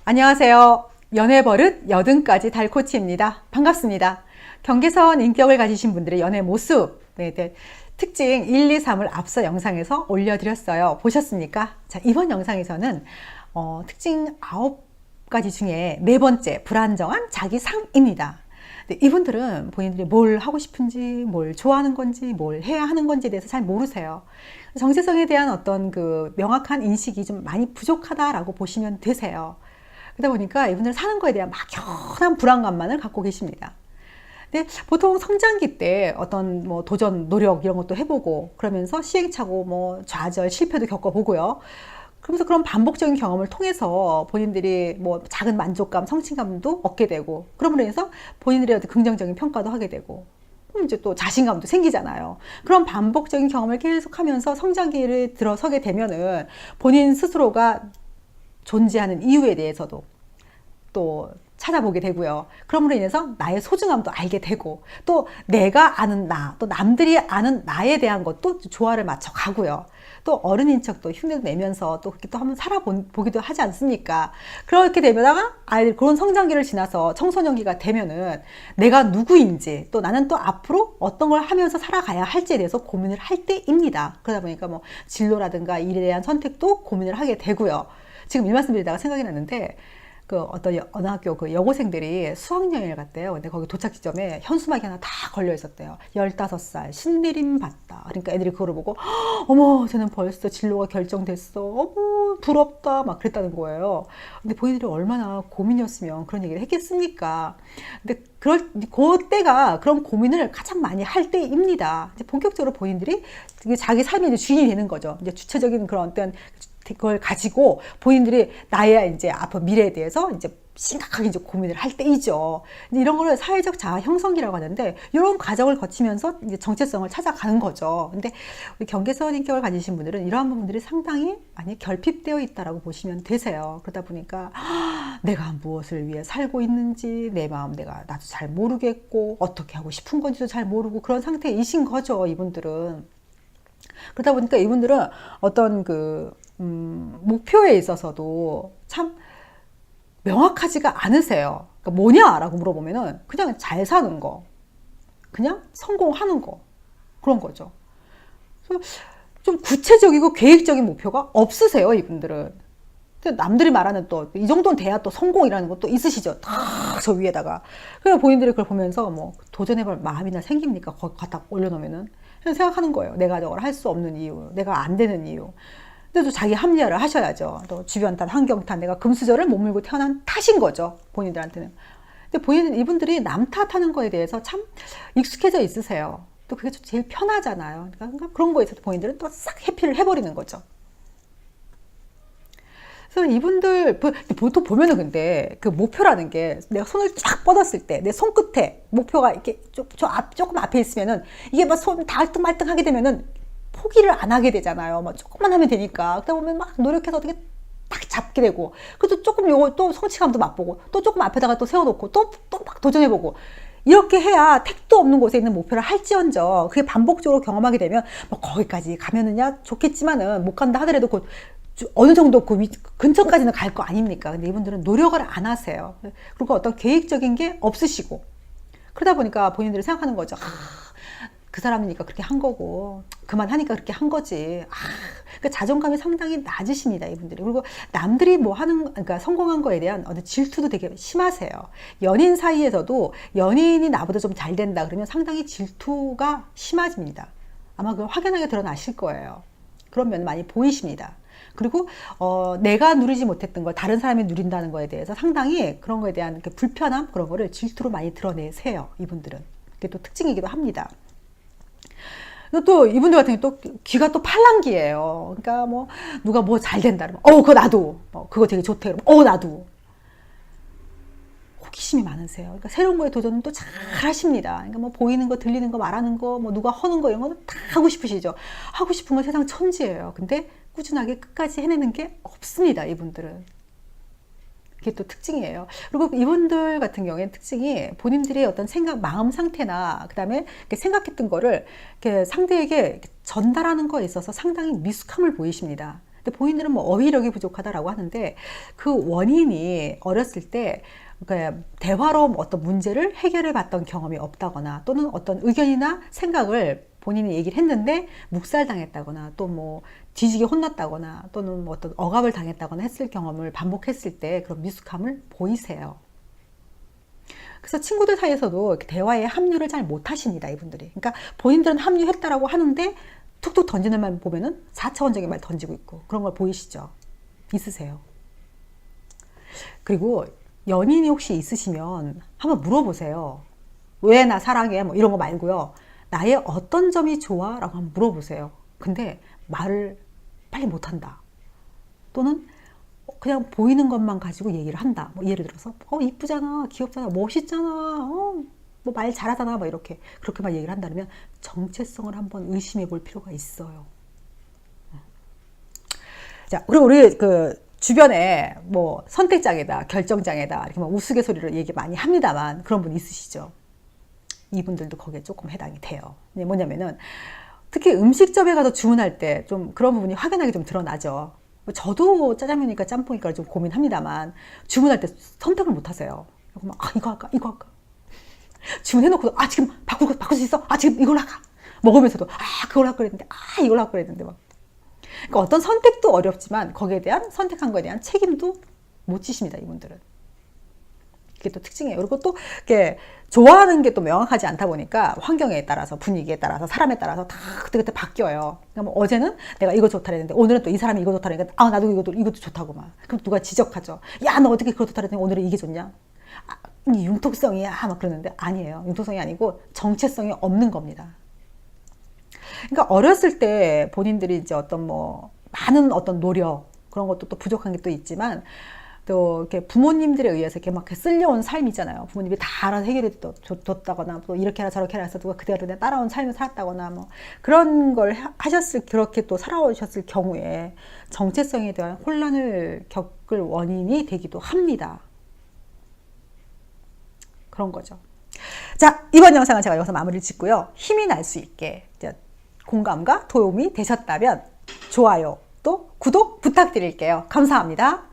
안녕하세요. 연애버릇 여든까지 달코치입니다. 반갑습니다. 경계선 인격을 가지신 분들의 연애 모습, 특징 1, 2, 3을 앞서 영상에서 올려드렸어요. 보셨습니까? 자, 이번 영상에서는 특징 9가지 중에 네 번째, 불안정한 자기상입니다. 이분들은 본인들이 뭘 하고 싶은지, 뭘 좋아하는 건지, 뭘 해야 하는 건지에 대해서 잘 모르세요. 정체성에 대한 어떤 그 명확한 인식이 좀 많이 부족하다라고 보시면 되세요. 그러다 보니까 이분들은 사는 거에 대한 막연한 불안감만을 갖고 계십니다. 근데 보통 성장기 때 어떤 뭐 도전, 노력 이런 것도 해보고 그러면서 시행착오, 뭐 좌절, 실패도 겪어보고요. 그러면서 그런 반복적인 경험을 통해서 본인들이 뭐 작은 만족감, 성취감도 얻게 되고 그럼으로 인해서 본인들의 어떤 긍정적인 평가도 하게 되고 이제 또 자신감도 생기잖아요. 그런 반복적인 경험을 계속하면서 성장기를 들어서게 되면은 본인 스스로가 존재하는 이유에 대해서도 또 찾아보게 되고요. 그럼으로 인해서 나의 소중함도 알게 되고 또 내가 아는 나, 또 남들이 아는 나에 대한 것도 조화를 맞춰 가고요. 또 어른인 척도 흉내도 내면서 또 그렇게 또 한번 살아보기도 하지 않습니까? 그렇게 되다가 아이들 그런 성장기를 지나서 청소년기가 되면은 내가 누구인지 또 나는 또 앞으로 어떤 걸 하면서 살아가야 할지에 대해서 고민을 할 때입니다. 그러다 보니까 뭐 진로라든가 일에 대한 선택도 고민을 하게 되고요. 지금 이 말씀드리다가 생각이 났는데 그 어떤 어느 학교 그 여고생들이 수학여행을 갔대요. 근데 거기 도착 지점에 현수막이 하나 다 걸려 있었대요. 15살 신내림 봤다. 그러니까 애들이 그거를 보고 어머 쟤는 벌써 진로가 결정됐어. 어머 부럽다. 막 그랬다는 거예요. 근데 본인들이 얼마나 고민이었으면 그런 얘기를 했겠습니까? 근데 그때가 그런 고민을 가장 많이 할 때입니다. 이제 본격적으로 본인들이 자기 삶의 이제 주인이 되는 거죠. 이제 주체적인 그런 어떤 그걸 가지고 본인들이 나의 이제 앞으로 미래에 대해서 이제 심각하게 이제 고민을 할 때이죠. 이런 거를 사회적 자아 형성기라고 하는데 이런 과정을 거치면서 이제 정체성을 찾아가는 거죠. 근데 우리 경계선 인격을 가지신 분들은 이러한 부분들이 상당히 많이 결핍되어 있다라고 보시면 되세요. 그러다 보니까 내가 무엇을 위해 살고 있는지 내 마음 나도 잘 모르겠고 어떻게 하고 싶은 건지도 잘 모르고 그런 상태이신 거죠. 이분들은. 그러다 보니까 이분들은 어떤 목표에 있어서도 참 명확하지가 않으세요. 그러니까 뭐냐라고 물어보면은 그냥 잘 사는 거, 그냥 성공하는 거, 그런 거죠. 그래서 좀 구체적이고 계획적인 목표가 없으세요, 이분들은. 남들이 말하는 또 이 정도는 돼야 또 성공이라는 것도 있으시죠. 딱 저 위에다가. 그래서 본인들이 그걸 보면서 뭐 도전해볼 마음이나 생깁니까? 거기 갖다 올려놓으면은. 그냥 생각하는 거예요. 내가 저걸 할 수 없는 이유, 내가 안 되는 이유. 근데 또 자기 합리화를 하셔야죠. 또 주변 탓, 환경 탓, 내가 금수저를 못 물고 태어난 탓인 거죠. 본인들한테는. 근데 이분들이 남 탓하는 거에 대해서 참 익숙해져 있으세요. 또 그게 제일 편하잖아요. 그러니까 그런 거에 있어서 본인들은 또 싹 회피를 해버리는 거죠. 그래서 이분들 보통 보면은 근데 그 목표라는 게 내가 손을 쫙 뻗었을 때 내 손끝에 목표가 이렇게 조금 앞에 있으면은 이게 막 손 달뚱말뚱 하게 되면은 포기를 안 하게 되잖아요. 막 조금만 하면 되니까. 그러다 보면 막 노력해서 어떻게 딱 잡게 되고, 그래도 조금 요거 또 성취감도 맛보고, 또 조금 앞에다가 또 세워놓고, 또 막 도전해보고, 이렇게 해야 택도 없는 곳에 있는 목표를 할지언정, 그게 반복적으로 경험하게 되면, 뭐 거기까지 가면은야 좋겠지만은 못 간다 하더라도 곧 어느 정도 그 근처까지는 갈 거 아닙니까? 근데 이분들은 노력을 안 하세요. 그리고 어떤 계획적인 게 없으시고, 그러다 보니까 본인들이 생각하는 거죠. 그 사람이니까 그렇게 한 거고 그만하니까 그렇게 한 거지. 그러니까 자존감이 상당히 낮으십니다, 이분들이. 그리고 남들이 뭐 그러니까 성공한 거에 대한 어떤 질투도 되게 심하세요. 연인 사이에서도 연인이 나보다 좀 잘 된다 그러면 상당히 질투가 심해집니다. 아마 그걸 확연하게 드러나실 거예요. 그런 면 많이 보이십니다. 그리고 내가 누리지 못했던 걸 다른 사람이 누린다는 거에 대해서 상당히 그런 거에 대한 불편함, 그런 거를 질투로 많이 드러내세요, 이분들은. 그게 또 특징이기도 합니다. 또 이분들 같은 경우 또 귀가 또 팔랑귀예요. 그러니까 뭐 누가 뭐 잘 된다 그러면 그거 나도 그거 되게 좋대 그러면 나도. 호기심이 많으세요. 그러니까 새로운 거에 도전은 또 잘 하십니다. 그러니까 뭐 보이는 거, 들리는 거, 말하는 거, 뭐 누가 하는 거 이런 거는 다 하고 싶으시죠. 하고 싶은 건 세상 천지예요. 근데 꾸준하게 끝까지 해내는 게 없습니다, 이분들은. 그게 또 특징이에요. 그리고 이분들 같은 경우에는 특징이 본인들의 어떤 마음 상태나 그 다음에 생각했던 거를 이렇게 상대에게 전달하는 거에 있어서 상당히 미숙함을 보이십니다. 근데 본인들은 뭐 어휘력이 부족하다라고 하는데 그 원인이 어렸을 때 그러니까 대화로 어떤 문제를 해결해 봤던 경험이 없다거나 또는 어떤 의견이나 생각을 본인이 얘기를 했는데 묵살당했다거나 또 뭐 뒤지게 혼났다거나 또는 뭐 어떤 억압을 당했다거나 했을 경험을 반복했을 때 그런 미숙함을 보이세요. 그래서 친구들 사이에서도 대화에 합류를 잘 못하십니다, 이분들이. 그러니까 본인들은 합류했다라고 하는데 툭툭 던지는 말 보면은 4차원적인 말 던지고 있고 그런 걸 보이시죠? 있으세요. 그리고 연인이 혹시 있으시면 한번 물어보세요. 왜 나 사랑해? 뭐 이런 거 말고요. 나의 어떤 점이 좋아? 라고 한번 물어보세요. 근데 말을 빨리 못한다. 또는 그냥 보이는 것만 가지고 얘기를 한다. 뭐 예를 들어서 이쁘잖아, 귀엽잖아, 멋있잖아, 뭐 말 잘하잖아, 뭐 이렇게 그렇게만 얘기를 한다면 정체성을 한번 의심해 볼 필요가 있어요. 자, 그리고 우리 그 주변에 뭐 선택장애다, 결정장애다 이렇게 막 우스갯소리로 얘기 많이 합니다만 그런 분 있으시죠? 이분들도 거기에 조금 해당이 돼요. 뭐냐면은 특히 음식점에 가서 주문할 때 좀 그런 부분이 확연하게 좀 드러나죠. 저도 짜장면이니까 짬뽕이니까 좀 고민합니다만 주문할 때 선택을 못 하세요. 그러면 이거 할까? 이거 할까? 주문해놓고도 지금 바꿀 수 있어? 지금 이걸로 할까? 먹으면서도 그걸 할거 그랬는데 이걸로 할거 그랬는데 막. 그러니까 어떤 선택도 어렵지만 거기에 대한 선택한 거에 대한 책임도 못 지십니다, 이분들은. 그게 또 특징이에요. 그리고 또 이렇게 좋아하는 게 또 명확하지 않다 보니까 환경에 따라서 분위기에 따라서 사람에 따라서 다 그때그때 바뀌어요. 그러니까 뭐 어제는 내가 이거 좋다 그랬는데 오늘은 또 이 사람이 이거 좋다 그러니까 나도 이것도 좋다고 막. 그럼 누가 지적하죠. 야, 너 어떻게 그거 좋다 그랬더니 오늘은 이게 좋냐? 융통성이야 막 그러는데 아니에요. 융통성이 아니고 정체성이 없는 겁니다. 그러니까 어렸을 때 본인들이 이제 어떤 뭐 많은 어떤 노력 그런 것도 또 부족한 게 또 있지만 또 이렇게 부모님들에 의해서 이렇게 막 쓸려온 삶이잖아요. 부모님이 다 알아서 해결해 줬다거나 또 이렇게 해라 저렇게 해라 해서 누가 그대로 따라온 삶을 살았다거나 뭐 그런 걸 하셨을 그렇게 또 살아오셨을 경우에 정체성에 대한 혼란을 겪을 원인이 되기도 합니다. 그런 거죠. 자, 이번 영상은 제가 여기서 마무리를 짓고요. 힘이 날 수 있게 공감과 도움이 되셨다면 좋아요 또 구독 부탁드릴게요. 감사합니다.